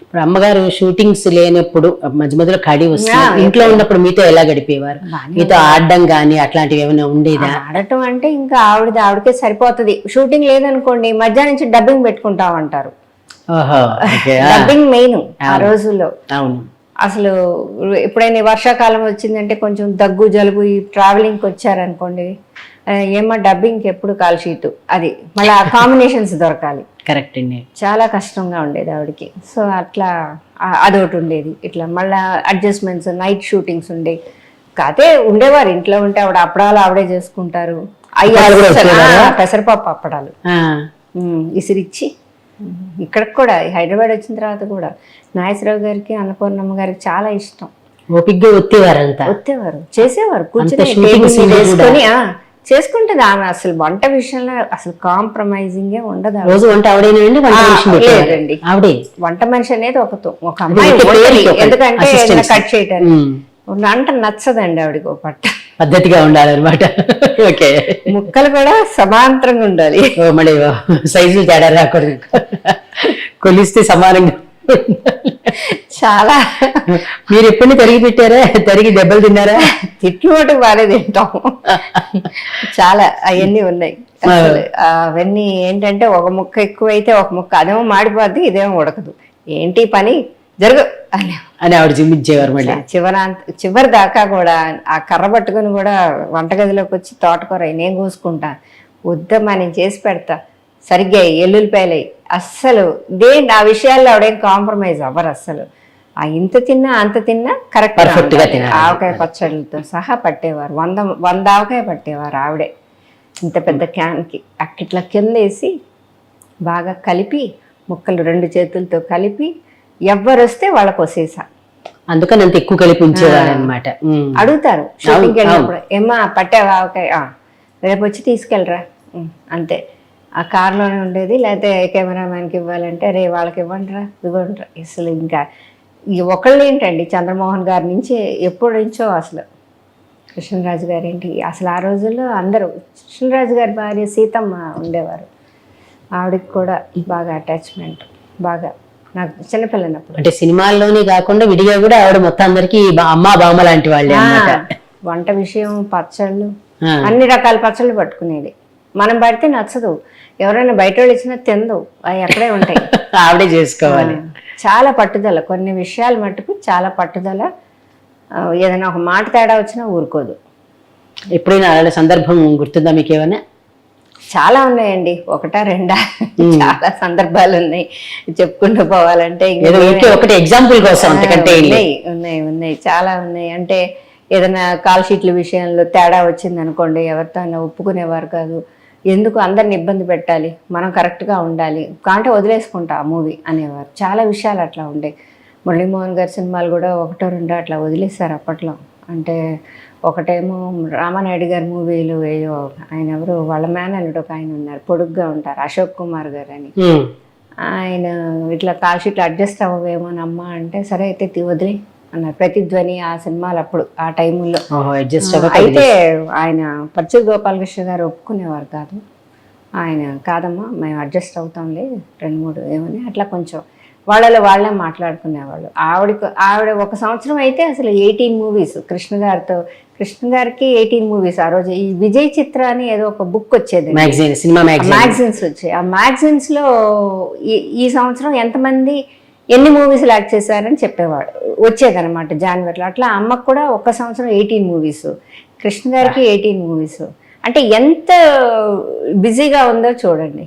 ఇప్పుడు అమ్మగారు షూటింగ్స్ లేనప్పుడు మధ్య మధ్యలో ఖాళీ వస్తుంది, ఇంట్లో ఉన్నప్పుడు మీతో ఎలా గడిపేవారు? మీతో ఆడడం గానీ అట్లాంటివి ఏమైనా ఉండేదా? ఆడటం అంటే ఇంకా ఆవిడకే సరిపోతుంది. షూటింగ్ లేదనుకోండి మధ్యాహ్నం నుంచి డబ్బింగ్ పెట్టుకుంటామంటారు. డబ్బింగ్ మెయిన్ ఆ రోజుల్లో. అవును. అసలు ఎప్పుడైనా వర్షాకాలం వచ్చిందంటే కొంచెం దగ్గు జలుబు ఈ ట్రావెలింగ్కి వచ్చారనుకోండి, ఏమో డబ్బింగ్కి ఎప్పుడు కాల్ షీట్, అది మళ్ళీ ఆ కాంబినేషన్స్ దొరకాలి. కరెక్ట్ అండి. చాలా కష్టంగా ఉండేది ఆవిడకి. సో అట్లా అదొకటి ఉండేది. ఇట్లా మళ్ళీ అడ్జస్ట్మెంట్స్, నైట్ షూటింగ్స్ ఉండేవి. కాదే ఉండేవారు ఇంట్లో ఉంటే ఆవిడ అప్పడాలు ఆవిడే చేసుకుంటారు. పెసరపప్పు అప్పడాలు ఇసిరిచ్చి ఇక్కడికి కూడా హైదరాబాద్ వచ్చిన తర్వాత కూడా నాగేశ్వరరావు గారికి అన్నపూర్ణమ్మ గారికి చాలా ఇష్టం. ఓపిగ్గా ఒత్తేవారు, చేసేవారు, కూర్చొని చేసుకుంటది ఆమె. అసలు వంట విషయంలో అసలు కాంప్రమైజింగే ఉండదు. రోజు వంట ఆవిడేనండి? లేదండి, ఆవిడే వంట మనిషి అనేది ఒక అమ్మాయి, ఎందుకంటే కట్ చేయటానికి అంట నచ్చదండి ఆవిడకి. ఒక పట్ట పద్ధతిగా ఉండాలన్నమాట. ఓకే, ముక్కలు కూడా సమాంతరంగా ఉండాలి. మళ్ళీ సైజులు తేడా రాకూడదు, కొలిస్తే సమానంగా. చాలా. మీరు ఎప్పుడు తరిగి పెట్టారా? తరిగి దెబ్బలు తిన్నారా? తిట్లు మటుకు బాగా తింటాం. చాలా అవన్నీ ఉన్నాయి. అవన్నీ ఏంటంటే ఒక ముక్క ఎక్కువైతే ఒక ముక్క అదేమో మాడిపోద్ది, ఇదేమో ఉడకదు. ఏంటి పని జరుగు అని ఆవిడ చూపించేవారు. మళ్ళీ చివరి దాకా కూడా ఆ కర్ర పట్టుకుని కూడా వంటగదిలోకి వచ్చి తోటకూర నేను కోసుకుంటా, వద్దమ్మా నేను చేసి పెడతా, సరిగ్గా ఎల్లుల్లిపాయలై, అస్సలు ఆ విషయాల్లో ఆవిడేం కాంప్రమైజ్ అవ్వరు అస్సలు. ఆ ఇంత తిన్నా అంత తిన్నా కరెక్ట్. ఆవకాయ పచ్చళ్ళతో సహా పట్టేవారు. 100 ఆవకాయ పట్టేవారు ఆవిడే. ఇంత పెద్ద క్యాన్కి అక్కిట్లా కింద వేసి బాగా కలిపి ముక్కలు 2 చేతులతో కలిపి ఎవ్వరు వస్తే వాళ్ళకు వసేసా. అందుకని అంత ఎక్కువ కలిపి ఉంచేవారు అనమాట. అడుగుతారు షూటింగ్కి వెళ్ళినప్పుడు, ఏమ్మా పట్టావా ఆవకాయ, రేపు వచ్చి తీసుకెళ్ళరా, అంతే. ఆ కార్లోనే ఉండేది. లేకపోతే కెమెరామ్యాన్కి ఇవ్వాలంటే రే వాళ్ళకి ఇవ్వండిరా, ఇవ్వండిరా. అసలు ఇంకా ఒకళ్ళు ఏంటండి, చంద్రమోహన్ గారి నుంచి ఎప్పటి నుంచో అసలు కృష్ణరాజు గారు ఏంటి, అసలు ఆ రోజుల్లో అందరూ. కృష్ణరాజు గారి భార్య సీతమ్మ ఉండేవారు, ఆవిడకి కూడా బాగా అటాచ్మెంట్. బాగా నాకు చిన్నపిల్లనప్పుడు, అంటే సినిమాల్లోనే కాకుండా విడిగా కూడా ఆవిడ మొత్తం అందరికి అమ్మా బామ్మ లాంటి వాళ్ళే. వంట విషయం, పచ్చళ్ళు, అన్ని రకాల పచ్చళ్ళు పట్టుకునేది. మనం పడితే నచ్చదు, ఎవరైనా బయట వాళ్ళు ఇచ్చినా తిందు, అవి అక్కడే ఉంటాయి. ఆవిడే చేసుకోవాలి. చాలా పట్టుదల, కొన్ని విషయాలు మట్టుకు చాలా పట్టుదల. ఏదైనా ఒక మాట తేడా వచ్చినా ఊరుకోదు. ఎప్పుడైనా అలాంటి సందర్భం గుర్తుందా మీకు ఏమైనా? చాలా ఉన్నాయండి, 1 2 చాలా సందర్భాలు ఉన్నాయి చెప్పుకుంటూ పోవాలంటే. ఒకటి ఎగ్జాంపుల్ కోసం ఉన్నాయి చాలా ఉన్నాయి. అంటే ఏదైనా కాల్ షీట్ల విషయంలో తేడా వచ్చింది అనుకోండి, ఎవరితో అయినా ఒప్పుకునేవారు కాదు. ఎందుకు అందరిని ఇబ్బంది పెట్టాలి, మనం కరెక్ట్గా ఉండాలి, కాంటే వదిలేసుకుంటా ఆ మూవీ అనేవారు. చాలా విషయాలు అట్లా ఉండే. మురళీమోహన్ గారి సినిమాలు కూడా 1 2 అట్లా వదిలేశారు అప్పట్లో. అంటే ఒకటేమో రామానాయుడు గారి మూవీలు ఏయో, ఆయన ఎవరు వాళ్ళ మేనల్లుడు ఒక ఆయన ఉన్నారు, పొడుగ్గా ఉంటారు, అశోక్ కుమార్ గారు అని. ఆయన ఇట్లా కాల్ షీట్లు అడ్జస్ట్ అవ్వవేమోనమ్మా అంటే, సరే అయితే వదిలే అన్నారు. ప్రతిధ్వని ఆ సినిమాలు అప్పుడు ఆ టైముల్లో. అయితే ఆయన పర్చూరు గోపాలకృష్ణ గారు ఒప్పుకునేవారు కాదు. ఆయన కాదమ్మా మేము అడ్జస్ట్ అవుతాంలే 2 3 ఏమని అట్లా కొంచెం వాళ్ళే మాట్లాడుకునేవాళ్ళు. ఆవిడ 1 సంవత్సరం అయితే అసలు 18 మూవీస్ కృష్ణ గారికి 18 మూవీస్. ఆ రోజు ఈ విజయ్ చిత్ర అని ఏదో ఒక బుక్ వచ్చేది, మ్యాగజైన్స్ వచ్చాయి. ఆ మ్యాగజైన్స్ లో ఈ సంవత్సరం ఎంతమంది ఎన్ని మూవీస్లు యాక్ట్ చేశారని చెప్పేవాడు, వచ్చేదనమాట జనవరిలో. అట్లా అమ్మకు కూడా 1 సంవత్సరం 18 మూవీస్, కృష్ణ గారికి 18 మూవీస్. అంటే ఎంత బిజీగా ఉందో చూడండి.